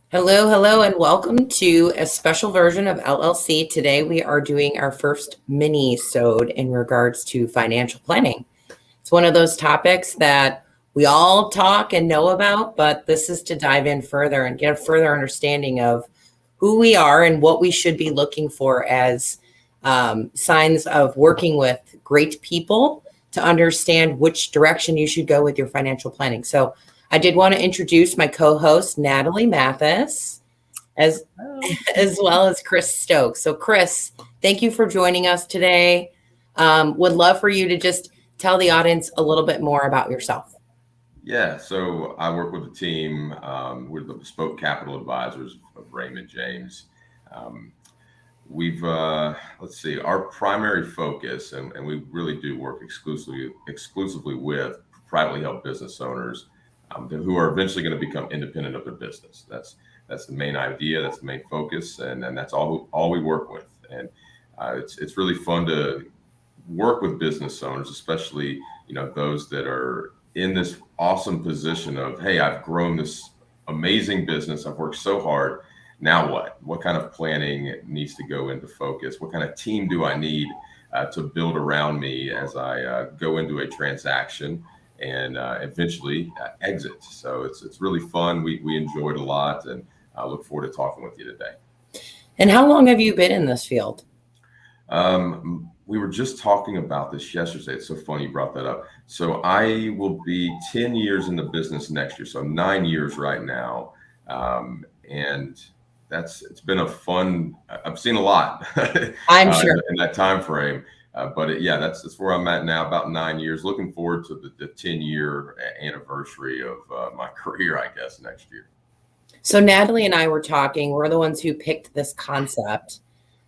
Hello, hello, and welcome to a special version of LLC. Today we are doing our first mini-sode in regards to financial planning. It's one of those topics that we all talk and know about, but this is to dive in further and get a further understanding of who we are and what we should be looking for as signs of working with great people to understand which direction you should go with your financial planning. So I did want to introduce my co-host, Nathalie Mathis, as as well as Chris Stokes. So Chris, thank you for joining us today. Would love for you to just tell the audience a little bit more about yourself. Yeah, so I work with a team. We're the Bespoke Capital Advisors of Raymond James. Um, let's see, our primary focus, and we really do work exclusively with privately held business owners who are eventually going to become independent of their business. That's the main idea. That's the main focus, and that's all we work with. And it's really fun to work with business owners, especially those that are in this awesome position of, hey, I've grown this amazing business. I've worked so hard. Now what? What kind of planning needs to go into focus? What kind of team do I need to build around me as I go into a transaction and eventually exit? So it's really fun. We enjoyed a lot, and I look forward to talking with you today. And how long have you been in this field? We were just talking about this yesterday. It's so funny you brought that up. So I will be 10 years in the business next year. So 9 years right now. And it's been a fun, I've seen a lot I'm sure. in that time frame. But that's where I'm at now, about 9 years. Looking forward to the 10-year anniversary of my career, I guess, next year. So Nathalie and I were talking. We're the ones who picked this concept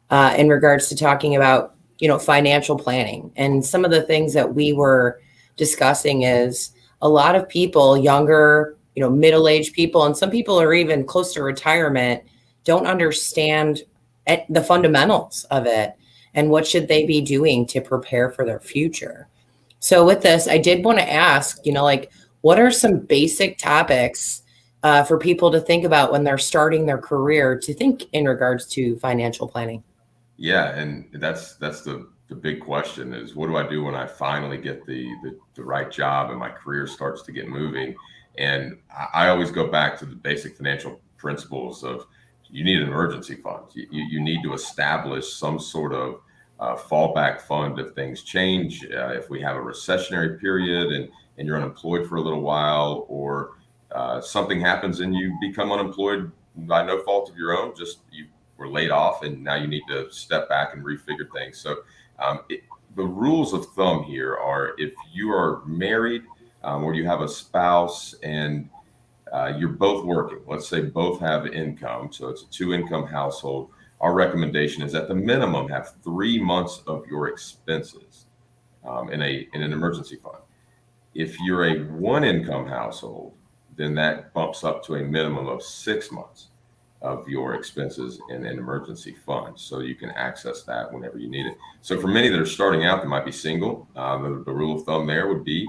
in regards to talking about financial planning. And some of the things that we were discussing is a lot of people, younger, middle-aged people, and some people are even close to retirement, don't understand the fundamentals of it and what should they be doing to prepare for their future. So with this, I did want to ask, what are some basic topics for people to think about when they're starting their career to think in regards to financial planning? Yeah, and that's the big question is, what do I do when I finally get the right job and my career starts to get moving? And I always go back to the basic financial principles of, you need an emergency fund. You need to establish some sort of fallback fund if things change, if we have a recessionary period and you're unemployed for a little while, or something happens and you become unemployed by no fault of your own, just you were laid off and now you need to step back and refigure things. So the rules of thumb here are, if you are married or you have a spouse and you're both working, let's say both have income, so it's a 2-income household, our recommendation is at the minimum have 3 months of your expenses in an emergency fund. If you're a 1-income household, then that bumps up to a minimum of 6 months of your expenses in an emergency fund, so you can access that whenever you need it. So for many that are starting out, that might be single, the rule of thumb there would be,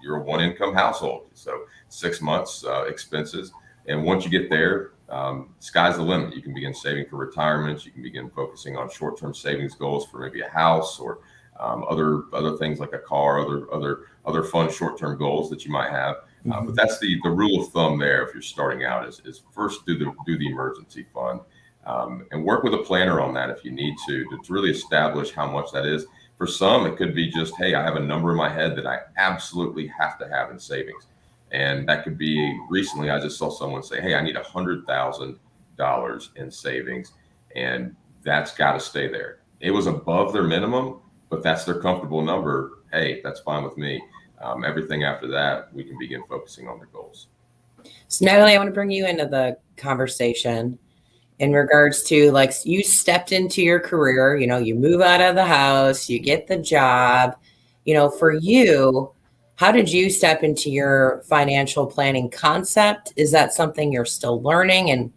you're a 1-income household, so 6 months expenses. And once you get there, sky's the limit. You can begin saving for retirement. You can begin focusing on short-term savings goals for maybe a house or other things like a car, other fun short-term goals that you might have. But that's the rule of thumb there. If you're starting out, is first do the emergency fund, and work with a planner on that if you need to really establish how much that is. For some, it could be just, hey, I have a number in my head that I absolutely have to have in savings, and that could be, recently I just saw someone say, hey, I need $100,000 in savings, and that's got to stay there. It was above their minimum, but that's their comfortable number. Hey, that's fine with me. Everything after that, we can begin focusing on their goals. So Natalie, I want to bring you into the conversation in regards to, like, you stepped into your career, you move out of the house, you get the job, for you, how did you step into your financial planning concept? Is that something you're still learning? And,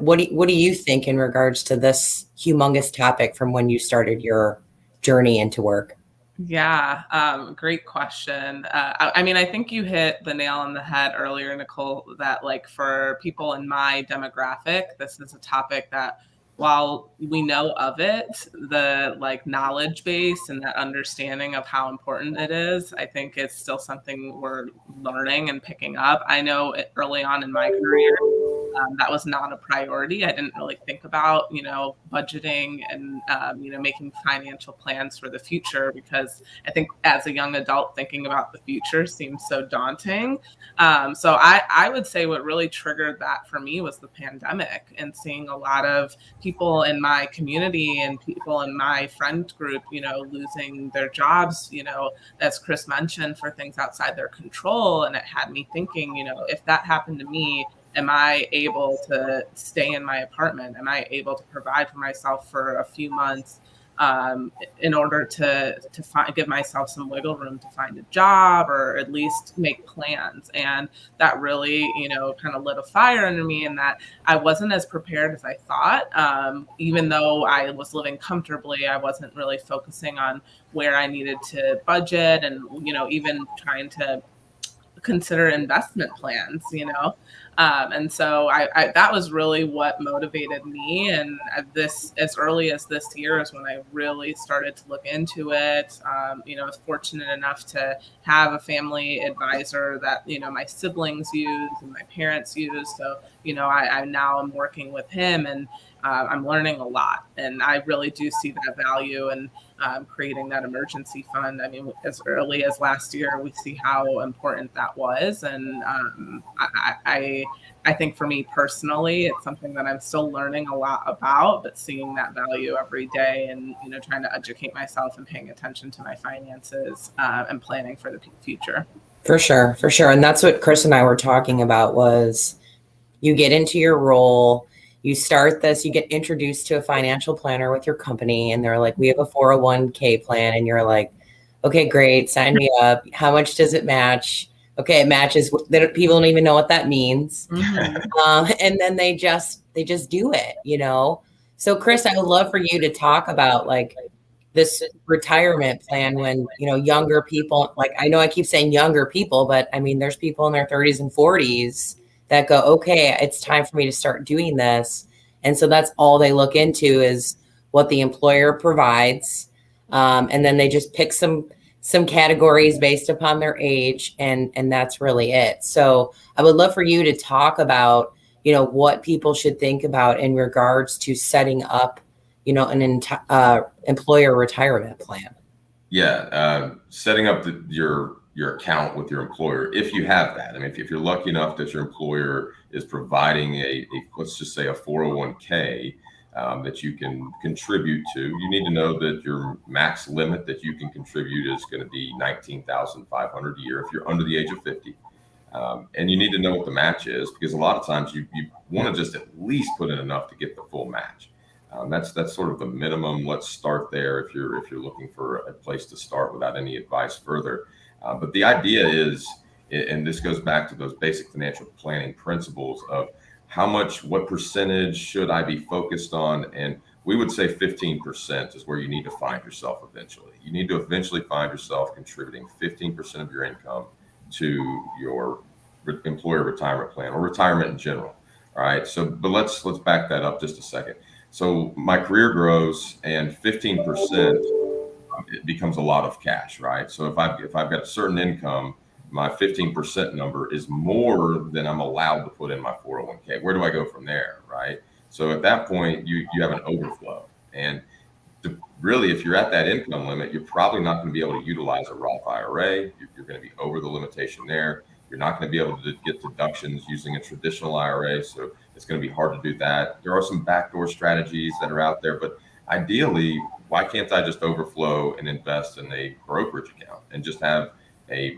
what do you think in regards to this humongous topic from when you started your journey into work? Yeah, great question. I mean, I think you hit the nail on the head earlier, Nicole, that like for people in my demographic, this is a topic that while we know of it, the like knowledge base and that understanding of how important it is, I think it's still something we're learning and picking up. I know early on in my career, that was not a priority. I didn't really think about, budgeting and, making financial plans for the future, because I think as a young adult, thinking about the future seems so daunting. So I would say what really triggered that for me was the pandemic and seeing a lot of people in my community and people in my friend group, losing their jobs, as Chris mentioned, for things outside their control. And it had me thinking, if that happened to me, am I able to stay in my apartment? Am I able to provide for myself for a few months, in order to give myself some wiggle room to find a job or at least make plans? And that really, kind of lit a fire under me, and that I wasn't as prepared as I thought. Even though I was living comfortably, I wasn't really focusing on where I needed to budget and, even trying to consider investment plans, and so I that was really what motivated me. And this, as early as this year, is when I really started to look into it. I was fortunate enough to have a family advisor that, my siblings use and my parents use. So, I now am working with him, and I'm learning a lot. And I really do see that value in creating that emergency fund. I mean, as early as last year, we see how important that was. And I think for me personally, it's something that I'm still learning a lot about, but seeing that value every day, and, trying to educate myself and paying attention to my finances, and planning for the future. For sure, for sure. And that's what Chris and I were talking about, was you get into your role, you start this, you get introduced to a financial planner with your company, and they're like, we have a 401k plan. And you're like, okay, great, sign me up. How much does it match? Okay, it matches. People don't even know what that means. Mm-hmm. And then they just do it. So Chris, I would love for you to talk about like this retirement plan when, younger people, like, I know I keep saying younger people, but I mean, there's people in their 30s and 40s that go, okay, it's time for me to start doing this. And so that's all they look into is what the employer provides. And then they just pick some categories based upon their age, and that's really it. So I would love for you to talk about, what people should think about in regards to setting up, an employer retirement plan. Yeah, setting up your account with your employer, if you have that. I mean, if you're lucky enough that your employer is providing a let's just say a 401k that you can contribute to, you need to know that your max limit that you can contribute is going to be $19,500 a year if you're under the age of 50. And you need to know what the match is, because a lot of times you want to just at least put in enough to get the full match. That's sort of the minimum. Let's start there if you're looking for a place to start without any advice further. But the idea is, and this goes back to those basic financial planning principles of what percentage should I be focused on? And we would say 15% is where you need to find yourself eventually. You need to eventually find yourself contributing 15% of your income to your employer retirement plan, or retirement in general. All right. So, but let's back that up just a second. So my career grows, and 15%, it becomes a lot of cash, right? So if I've got a certain income, my 15% number is more than I'm allowed to put in my 401k. Where do I go from there, right? So at that point, you have an overflow. And really, if you're at that income limit, you're probably not going to be able to utilize a Roth IRA. You're going to be over the limitation there. You're not going to be able to get deductions using a traditional IRA. So it's going to be hard to do that. There are some backdoor strategies that are out there, but ideally, why can't I just overflow and invest in a brokerage account and just have a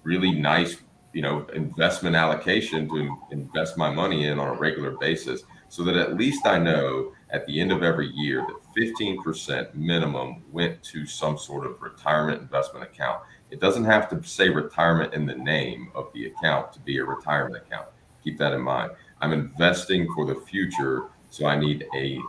really nice, investment allocation to invest my money in on a regular basis, so that at least I know at the end of every year that 15% minimum went to some sort of retirement investment account. It doesn't have to say retirement in the name of the account to be a retirement account. Keep that in mind. I'm investing for the future So I need a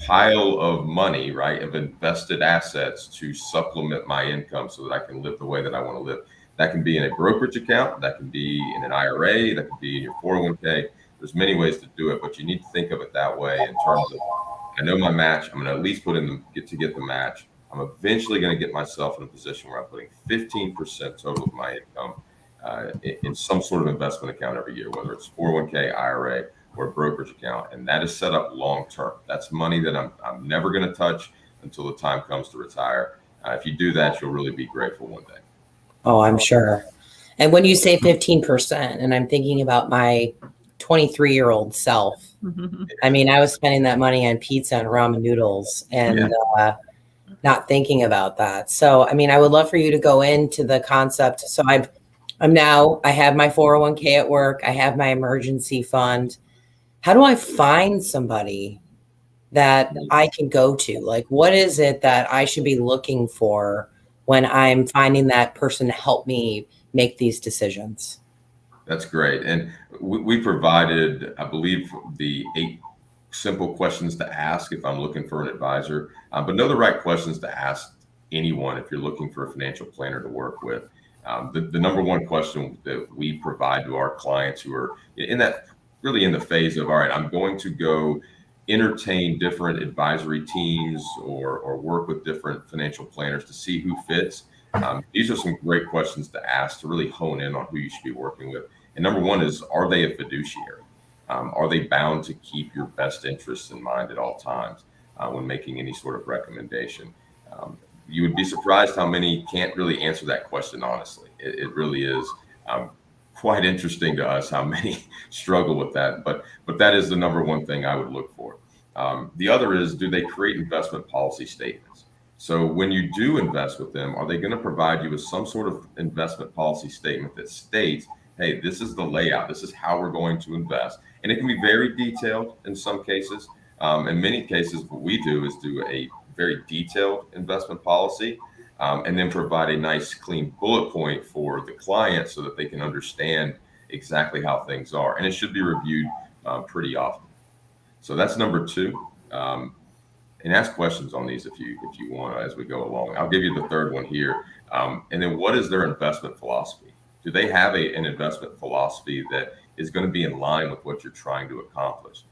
pile of money, right, of invested assets to supplement my income so that I can live the way that I want to live. That can be in a brokerage account, that can be in an IRA, that can be in your 401k. There's many ways to do it, but you need to think of it that way in terms of, I know my match, I'm going to at least put in get the match. I'm eventually going to get myself in a position where I'm putting 15% total of my income in some sort of investment account every year, whether it's 401k, IRA, or a brokerage account. And that is set up long term. That's money that I'm never going to touch until the time comes to retire. If you do that, you'll really be grateful one day. Oh, I'm sure. And when you say 15%, and I'm thinking about my 23-year-old self, I mean, I was spending that money on pizza and ramen noodles and not thinking about that. So, I mean, I would love for you to go into the concept. So I have my 401k at work. I have my emergency fund. How do I find somebody that I can go to? Like, what is it that I should be looking for when I'm finding that person to help me make these decisions? That's great. And we provided, I believe, the 8 simple questions to ask if I'm looking for an advisor, but know the right questions to ask anyone if you're looking for a financial planner to work with. The number one question that we provide to our clients who are in the phase of, all right, I'm going to go entertain different advisory teams or work with different financial planners to see who fits. These are some great questions to ask to really hone in on who you should be working with. And number one is, are they a fiduciary? Are they bound to keep your best interests in mind at all times when making any sort of recommendation? You would be surprised how many can't really answer that question honestly. It really is quite interesting to us how many struggle with that. But that is the number one thing I would look for. The other is, do they create investment policy statements? So when you do invest with them, are they going to provide you with some sort of investment policy statement that states, hey, this is the layout, this is how we're going to invest? And it can be very detailed in some cases. In many cases, what we do is do a very detailed investment policy and then provide a nice clean bullet point for the client so that they can understand exactly how things are. And it should be reviewed pretty often. So that's number 2. And ask questions on these if you want as we go along. I'll give you the third one here. And then, what is their investment philosophy? Do they have an investment philosophy that is going to be in line with what you're trying to accomplish?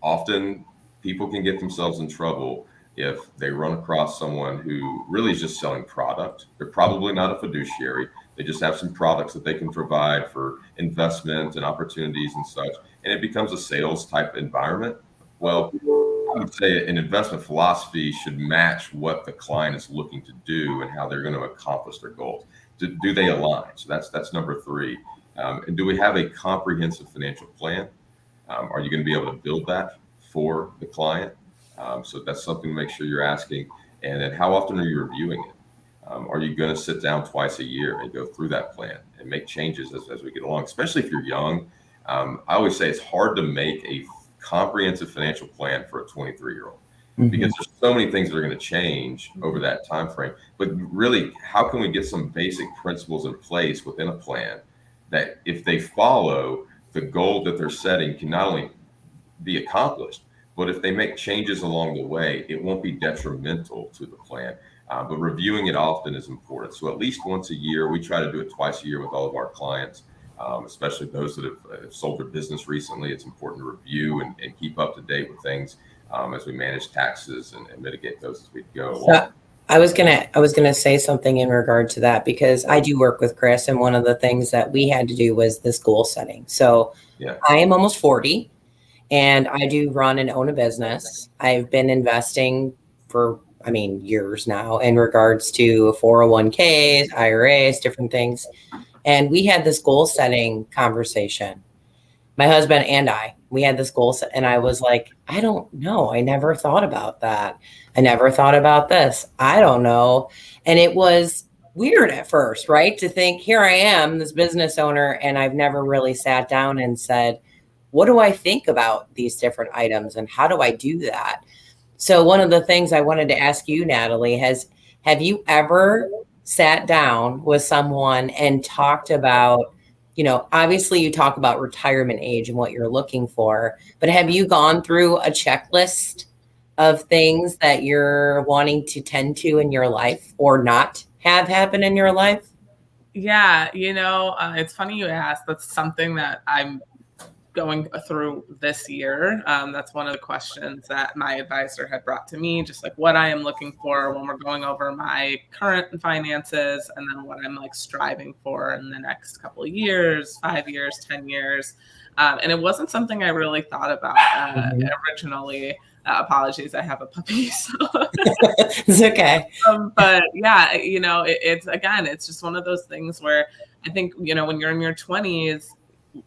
Often people can get themselves in trouble if they run across someone who really is just selling product. They're probably not a fiduciary. They just have some products that they can provide for investment and opportunities and such. And it becomes a sales type environment. Well, I would say an investment philosophy should match what the client is looking to do and how they're going to accomplish their goals. Do they align? So that's number 3. And do we have a comprehensive financial plan? Are you going to be able to build that for the client? So that's something to make sure you're asking. And then, how often are you reviewing it? Are you going to sit down twice a year and go through that plan and make changes as we get along, especially if you're young? I always say it's hard to make a comprehensive financial plan for a 23-year-old because there's so many things that are going to change over that time frame. But really, how can we get some basic principles in place within a plan that if they follow, the goal that they're setting can not only be accomplished, but if they make changes along the way, it won't be detrimental to the plan. But reviewing it often is important. So at least once a year, we try to do it twice a year with all of our clients. Especially those that have sold their business recently. It's important to review and keep up to date with things as we manage taxes and mitigate those as we go along. So I was gonna say something in regard to that, because I do work with Chris, and one of the things that we had to do was this goal setting. So I am almost 40, and I do run and own a business. I've been investing for years now in regards to 401ks, IRAs, different things. And we had this goal setting conversation. My husband and we had this goal set, and I was like, I don't know. I never thought about that. I never thought about this. I don't know. And it was weird at first, right? To think, here I am, this business owner, and I've never really sat down and said, what do I think about these different items and how do I do that? So one of the things I wanted to ask you, Nathalie, have you ever sat down with someone and talked about obviously you talk about retirement age and what you're looking for, but have you gone through a checklist of things that you're wanting to tend to in your life or not have happen in your life? Yeah, it's funny you asked. That's something that I'm going through this year. That's one of the questions that my advisor had brought to me, just like what I am looking for when we're going over my current finances, and then what I'm like striving for in the next couple of years, 5 years, 10 years. And it wasn't something I really thought about originally. Apologies, I have a puppy. So. It's okay. But yeah, it's just one of those things where I think, when you're in your 20s,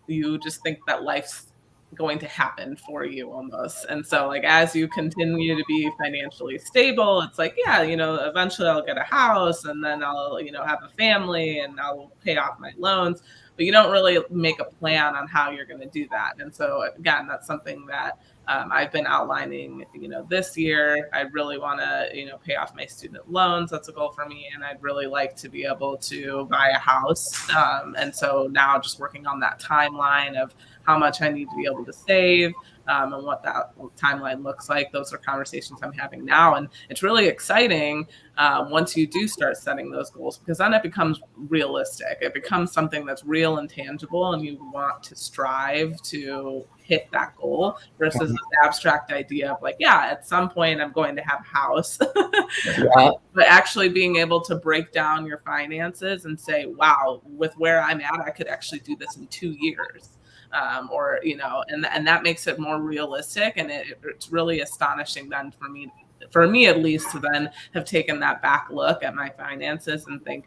you just think that life's going to happen for you almost. And so like, as you continue to be financially stable, it's like, yeah, eventually I'll get a house and then I'll, have a family and I'll pay off my loans, but you don't really make a plan on how you're going to do that. And so again, that's something that I've been outlining, this year. I really want to, pay off my student loans. That's a goal for me. And I'd really like to be able to buy a house. And so now just working on that timeline of how much I need to be able to save and what that timeline looks like. Those are conversations I'm having now. And it's really exciting once you do start setting those goals, because then it becomes realistic. It becomes something that's real and tangible, and you want to strive to hit that goal versus this abstract idea of like, yeah, at some point I'm going to have a house. But actually being able to break down your finances and say, wow, with where I'm at, I could actually do this in 2 years. And that makes it more realistic. And it's really astonishing then for me at least, to then have taken that back look at my finances and think,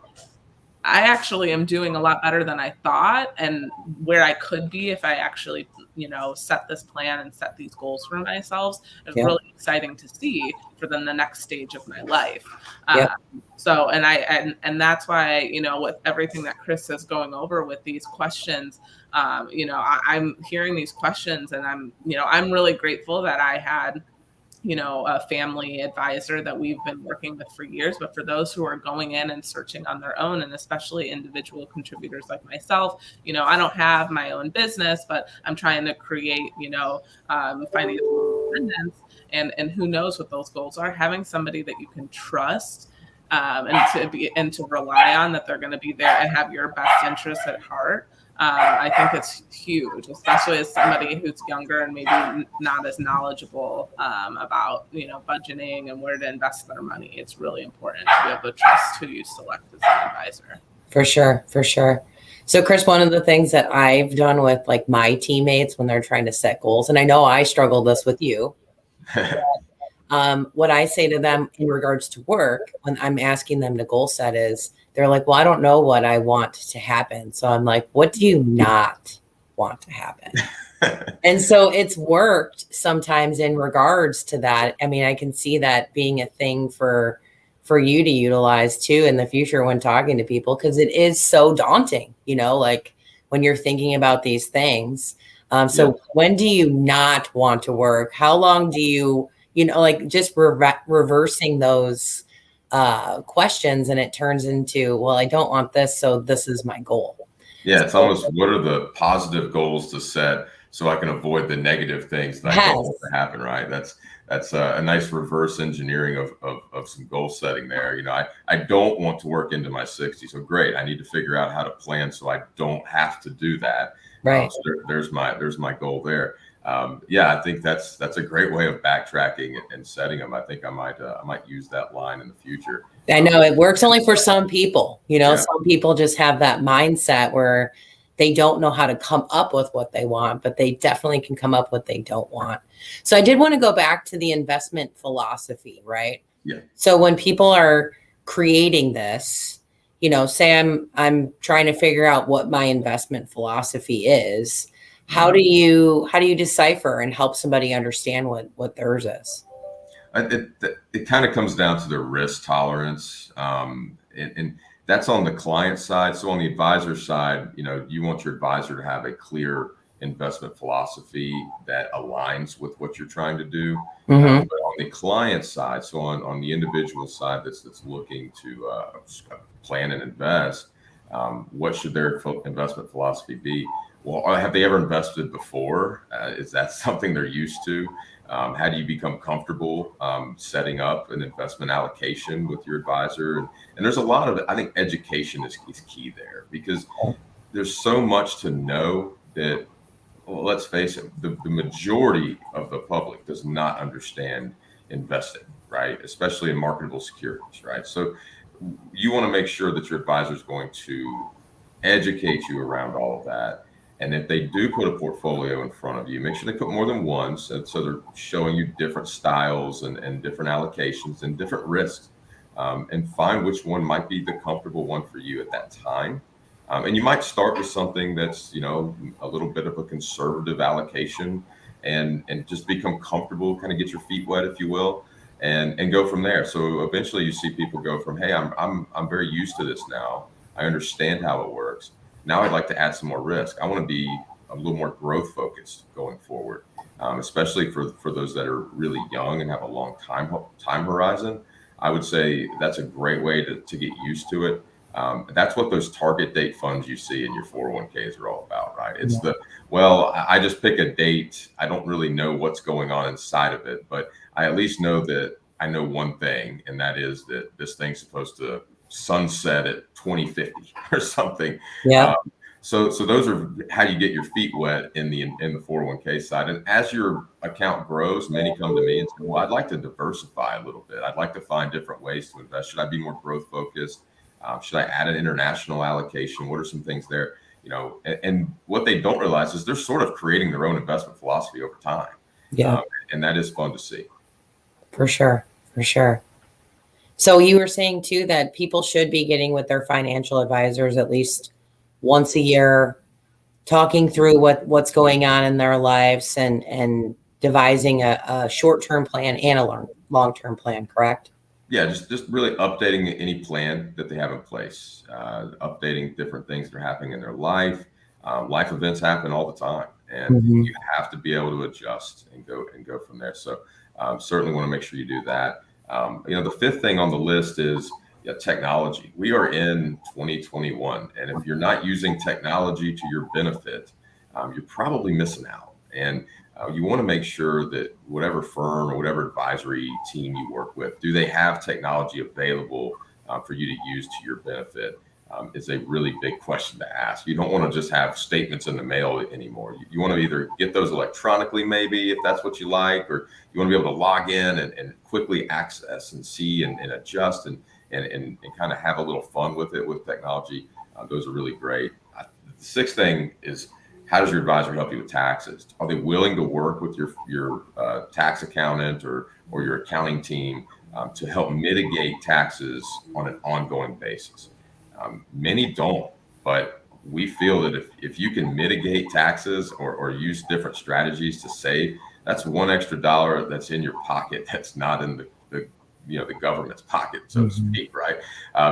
I actually am doing a lot better than I thought, and where I could be if I actually, set this plan and set these goals for myself is really exciting to see for then the next stage of my life. So, and that's why, with everything that Chris is going over with these questions, I'm hearing these questions, and I'm really grateful that I had a family advisor that we've been working with for years. But for those who are going in and searching on their own, and especially individual contributors like myself, I don't have my own business, but I'm trying to create, financial independence, and who knows what those goals are. Having somebody that you can trust and to rely on, that they're going to be there and have your best interests at heart. I think it's huge, especially as somebody who's younger and maybe not as knowledgeable about, budgeting and where to invest their money. It's really important to be able to trust who you select as an advisor. For sure. So Chris, one of the things that I've done with like my teammates when they're trying to set goals, and I know I struggle this with you, what I say to them in regards to work when I'm asking them to goal set is, they're like, well, I don't know what I want to happen. So I'm like, what do you not want to happen? And so it's worked sometimes in regards to that. I mean, I can see that being a thing for you to utilize too in the future when talking to people, because it is so daunting, like when you're thinking about these things. When do you not want to work? How long do you, like just reversing those questions, and it turns into, well, I don't want this, so this is my goal. Yeah, it's almost, what are the positive goals to set so I can avoid the negative things that I don't want to happen, right? That's a nice reverse engineering of some goal setting there. I don't want to work into my 60s, so great, I need to figure out how to plan so I don't have to do that. Right. So there's my goal there. I think that's a great way of backtracking and setting them. I think I might use that line in the future. I know it works only for some people. Some people just have that mindset where they don't know how to come up with what they want, but they definitely can come up with what they don't want. So I did want to go back to the investment philosophy, right? Yeah. So when people are creating this, say I'm trying to figure out what my investment philosophy is. How do you decipher and help somebody understand what theirs is? It kind of comes down to their risk tolerance, and that's on the client side. So on the advisor side, you want your advisor to have a clear investment philosophy that aligns with what you're trying to do. But on the client side, so on the individual side that's looking to plan and invest, What should their investment philosophy be? Well, have they ever invested before? Is that something they're used to? How do you become comfortable setting up an investment allocation with your advisor? And there's a lot of, I think education is key there, because there's so much to know that, well, let's face it, the majority of the public does not understand investing, right? Especially in marketable securities, right? So you want to make sure that your advisor is going to educate you around all of that. And if they do put a portfolio in front of you, make sure they put more than one. So they're showing you different styles and different allocations and different risks, and find which one might be the comfortable one for you at that time. And you might start with something that's, a little bit of a conservative allocation, and just become comfortable, kind of get your feet wet, if you will, and go from there. So eventually you see people go from, hey, I'm very used to this now. I understand how it works. Now I'd like to add some more risk. I want to be a little more growth focused going forward, especially for those that are really young and have a long time horizon. I would say that's a great way to get used to it. That's what those target date funds you see in your 401ks are all about, right? It's I just pick a date. I don't really know what's going on inside of it, but I at least know that I know one thing, and that is that this thing's supposed to sunset at 2050 or something. Yeah. So those are how you get your feet wet in the 401k side. And as your account grows, many come to me and say, well, I'd like to diversify a little bit. I'd like to find different ways to invest. Should I be more growth focused? Should I add an international allocation? What are some things there? And what they don't realize is they're sort of creating their own investment philosophy over time. Yeah. And that is fun to see. For sure. For sure. So you were saying too that people should be getting with their financial advisors at least once a year, talking through what's going on in their lives and devising a short-term plan and a long-term plan, correct? Yeah, just really updating any plan that they have in place, updating different things that are happening in their life. Life events happen all the time, and you have to be able to adjust and go from there. So certainly want to make sure you do that. The fifth thing on the list is technology. We are in 2021, and if you're not using technology to your benefit, you're probably missing out. And you want to make sure that whatever firm or whatever advisory team you work with, do they have technology available for you to use to your benefit? Is a really big question to ask. You don't want to just have statements in the mail anymore. You want to either get those electronically, maybe, if that's what you like, or you want to be able to log in and quickly access and see and adjust and kind of have a little fun with it with technology. Those are really great. The sixth thing is, how does your advisor help you with taxes? Are they willing to work with your tax accountant or your accounting team to help mitigate taxes on an ongoing basis? Many don't, but we feel that if you can mitigate taxes or use different strategies to save, that's one extra dollar that's in your pocket that's not in the government's pocket, so to speak, right?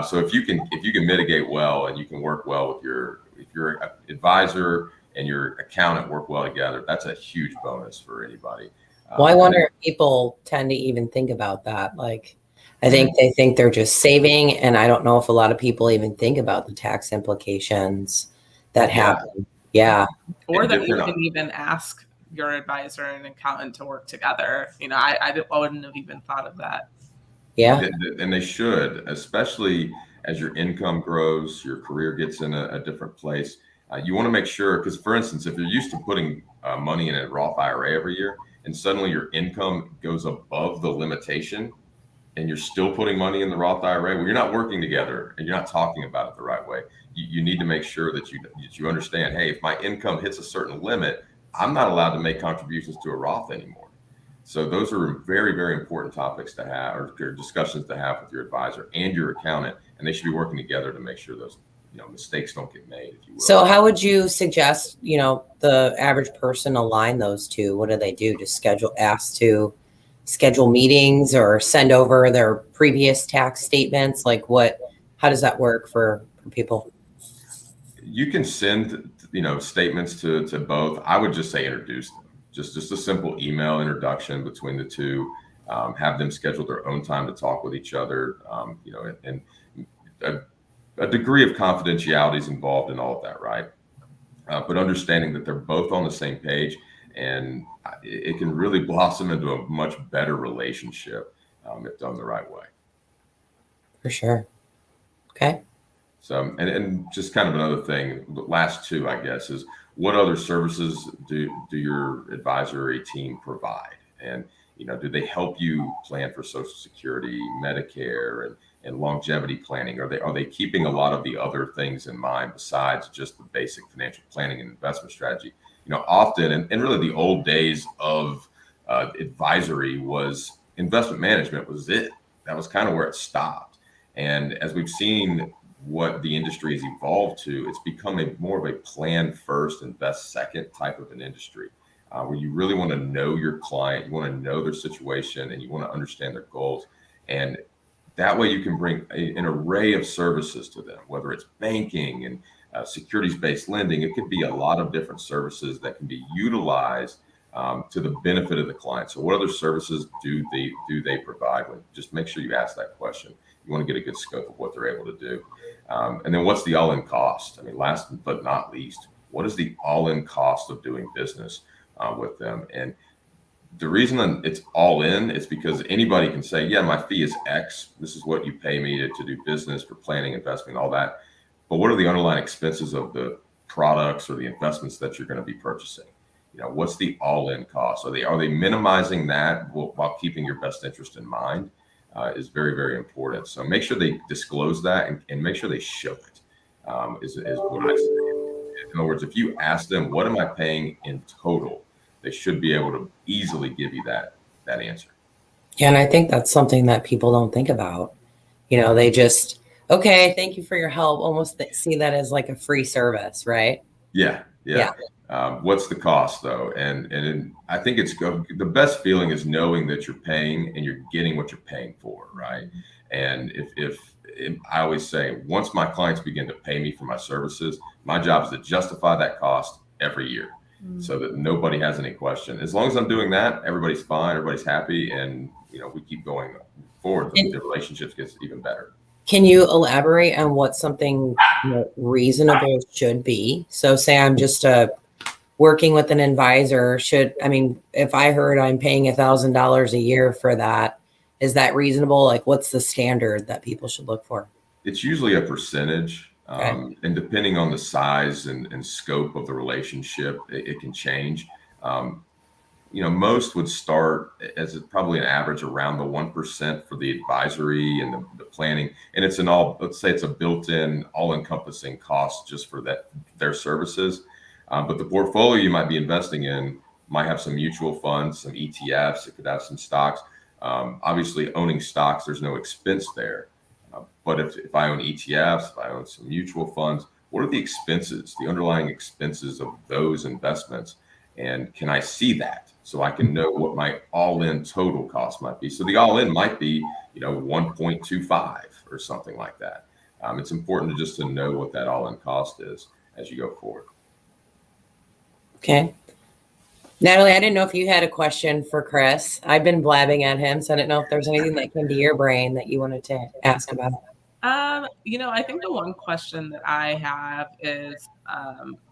So if you can mitigate well and you can work well with your advisor and your accountant work well together, that's a huge bonus for anybody. Well, I wonder if people tend to even think about that. Like, I think they think they're just saving, and I don't know if a lot of people even think about the tax implications that happen. Yeah. Or that you can even ask your advisor and accountant to work together. I wouldn't have even thought of that. Yeah. And they should, especially as your income grows, your career gets in a different place. You want to make sure, because for instance, if you're used to putting money in a Roth IRA every year, and suddenly your income goes above the limitation, and you're still putting money in the Roth IRA, well, you're not working together and you're not talking about it the right way. You need to make sure that you understand, hey, if my income hits a certain limit, I'm not allowed to make contributions to a Roth anymore. So those are very, very important topics to have, or discussions to have with your advisor and your accountant, and they should be working together to make sure those mistakes don't get made, if you will. So how would you suggest, the average person align those two? What do they do? Just ask to schedule meetings or send over their previous tax statements? Like how does that work for people? You can send, statements to both. I would just say introduce them. Just a simple email introduction between the two. Have them schedule their own time to talk with each other. And a degree of confidentiality is involved in all of that, right? But understanding that they're both on the same page, and it can really blossom into a much better relationship if done the right way. For sure. Okay. So, and just kind of another thing, the last two, I guess, is what other services do your advisory team provide? And, do they help you plan for Social Security, Medicare, and longevity planning? Are they keeping a lot of the other things in mind besides just the basic financial planning and investment strategy? Often, and really the old days of advisory was investment management was it. That was kind of where it stopped. And as we've seen what the industry has evolved to, it's become more of a plan first, invest second type of an industry, where you really want to know your client, you want to know their situation, and you want to understand their goals. And that way you can bring an array of services to them, whether it's banking and securities-based lending. It could be a lot of different services that can be utilized to the benefit of the client. So what other services do they provide? Just make sure you ask that question. You want to get a good scope of what they're able to do. And then what's the all-in cost? I mean, last but not least, what is the all-in cost of doing business with them? And the reason it's all in is because anybody can say, yeah, my fee is X. This is what you pay me to do business, for planning, investment, all that. But what are the underlying expenses of the products or the investments that you're going to be purchasing? What's the all-in cost? Are they minimizing that while keeping your best interest in mind? Is very, very important. So make sure they disclose that and make sure they show it, is what I say. In other words, if you ask them, what am I paying in total? They should be able to easily give you that answer. Yeah, and I think that's something that people don't think about. They just, okay, thank you for your help. Almost see that as like a free service, right? Yeah. What's the cost though? And I think the best feeling is knowing that you're paying and you're getting what you're paying for, right? And if I always say, once my clients begin to pay me for my services, my job is to justify that cost every year, so that nobody has any question. As long as I'm doing that, everybody's fine, everybody's happy, and we keep going forward. The relationships gets even better. Can you elaborate on what something reasonable should be? So say I'm just working with an advisor. If I heard I'm paying $1,000 a year for that, is that reasonable? Like, what's the standard that people should look for? It's usually a percentage. Okay. And depending on the size and scope of the relationship, it can change. Most would start as probably an average around the 1% for the advisory and the planning. And let's say it's a built-in all-encompassing cost just for their services. But the portfolio you might be investing in might have some mutual funds, some ETFs. It could have some stocks. Obviously, owning stocks, there's no expense there. But if I own ETFs, if I own some mutual funds, what are the expenses, the underlying expenses of those investments? And can I see that so I can know what my all-in total cost might be? So the all-in might be, 1.25 or something like that. It's important just to know what that all-in cost is as you go forward. Okay. Nathalie, I didn't know if you had a question for Chris. I've been blabbing at him, so I didn't know if there's anything that came to your brain that you wanted to ask about. I think the one question that I have is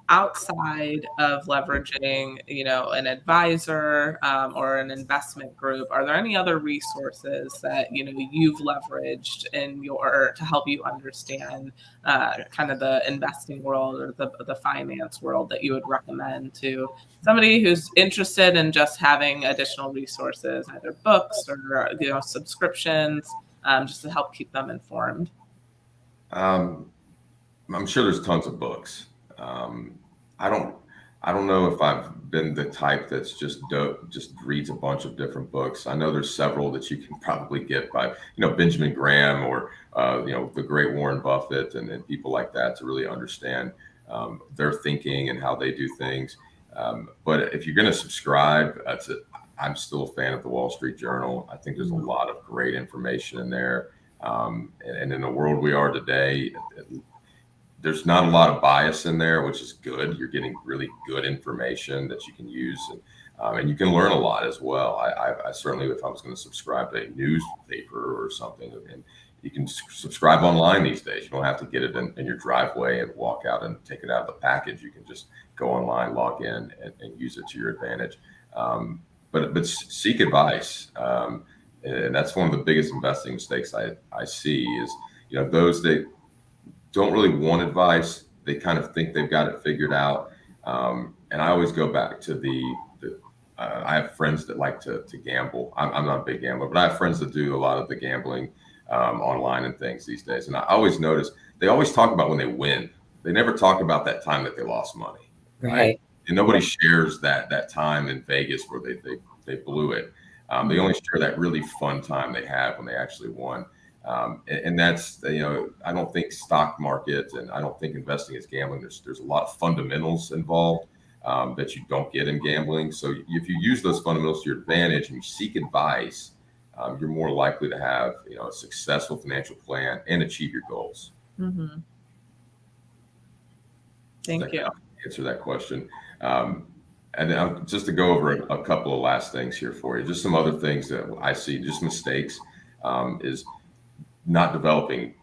outside of leveraging, an advisor or an investment group, are there any other resources that, you've leveraged to help you understand kind of the investing world or the finance world that you would recommend to somebody who's interested in just having additional resources, either books or, subscriptions, just to help keep them informed? I'm sure there's tons of books. I don't know if I've been the type that's just reads a bunch of different books. I know there's several that you can probably get by, Benjamin Graham or, the great Warren Buffett and people like that to really understand their thinking and how they do things. But if you're going to subscribe, I'm still a fan of the Wall Street Journal. I think there's a lot of great information in there. And in the world we are today, there's not a lot of bias in there, which is good. You're getting really good information that you can use, and you can learn a lot as well. I certainly, if I was going to subscribe to a newspaper or something, and You can subscribe online these days. You don't have to get it in your driveway and walk out and take it out of the package. You can just go online, log in, and use it to your advantage. But seek advice. And that's one of the biggest investing mistakes I see is, those that don't really want advice, they kind of think they've got it figured out. And I always go back to I have friends that like to gamble. I'm not a big gambler, but I have friends that do a lot of the gambling online and things these days. And I always notice they always talk about when they win. They never talk about that time that they lost money. Right. And nobody shares that time in Vegas where they blew it. They only share that really fun time they had when they actually won. And that's, I don't think stock market and I don't think investing is gambling. There's a lot of fundamentals involved that you don't get in gambling. So if you use those fundamentals to your advantage and you seek advice, you're more likely to have, a successful financial plan and achieve your goals. Mm-hmm. Thank you. Answer that question. And then just to go over a couple of last things here for you, just some other things that I see, just mistakes, is not developing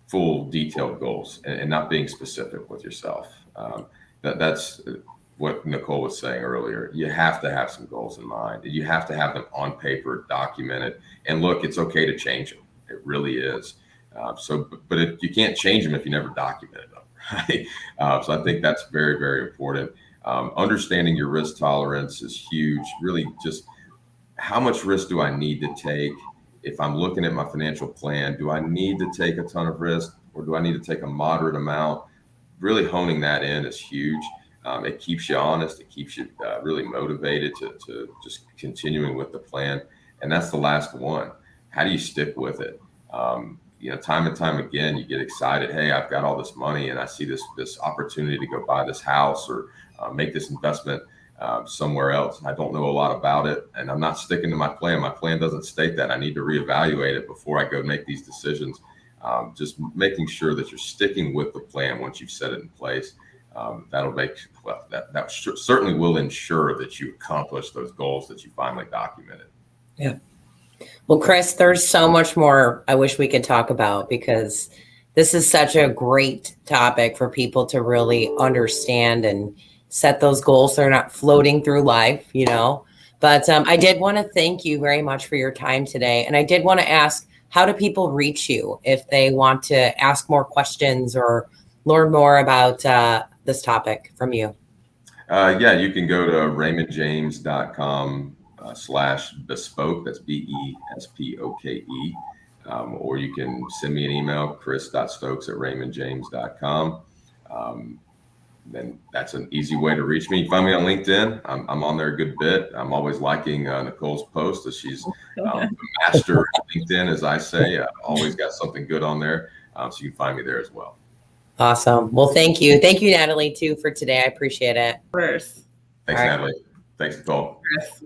full detailed goals and not being specific with yourself. That's what Nicole was saying earlier. You have to have some goals in mind. You have to have them on paper, documented. And look, it's okay to change them. It really is. But you can't change them if you never documented them, right? So I think that's very, very important. Understanding your risk tolerance is huge. Really, just how much risk do I need to take? If I'm looking at my financial plan, do I need to take a ton of risk or do I need to take a moderate amount? Really honing that in is huge. It keeps you honest. It keeps you really motivated to just continuing with the plan. And that's the last one. How do you stick with it? Time and time again, you get excited. Hey, I've got all this money and I see this opportunity to go buy this house or make this investment somewhere else. I don't know a lot about it and I'm not sticking to my plan. My plan doesn't state that. I need to reevaluate it before I go make these decisions. Just making sure that you're sticking with the plan once you've set it in place. That certainly will ensure that you accomplish those goals that you finally documented. Yeah. Well, Chris, there's so much more I wish we could talk about because this is such a great topic for people to really understand and set those goals so they're not floating through life, But I did want to thank you very much for your time today. And I did want to ask, how do people reach you if they want to ask more questions or learn more about this topic from you? You can go to raymondjames.com/bespoke. That's BESPOKE. Or you can send me an email, chris.stokes@raymondjames.com. Then that's an easy way to reach me. You can find me on LinkedIn. I'm on there a good bit. I'm always liking Nicole's post as she's the master of LinkedIn, as I say. Always got something good on there. So you can find me there as well. Awesome. Well, thank you. Thank you, Nathalie, too, for today. I appreciate it. Of course. Thanks, Nathalie. Thanks, Nicole. Chris.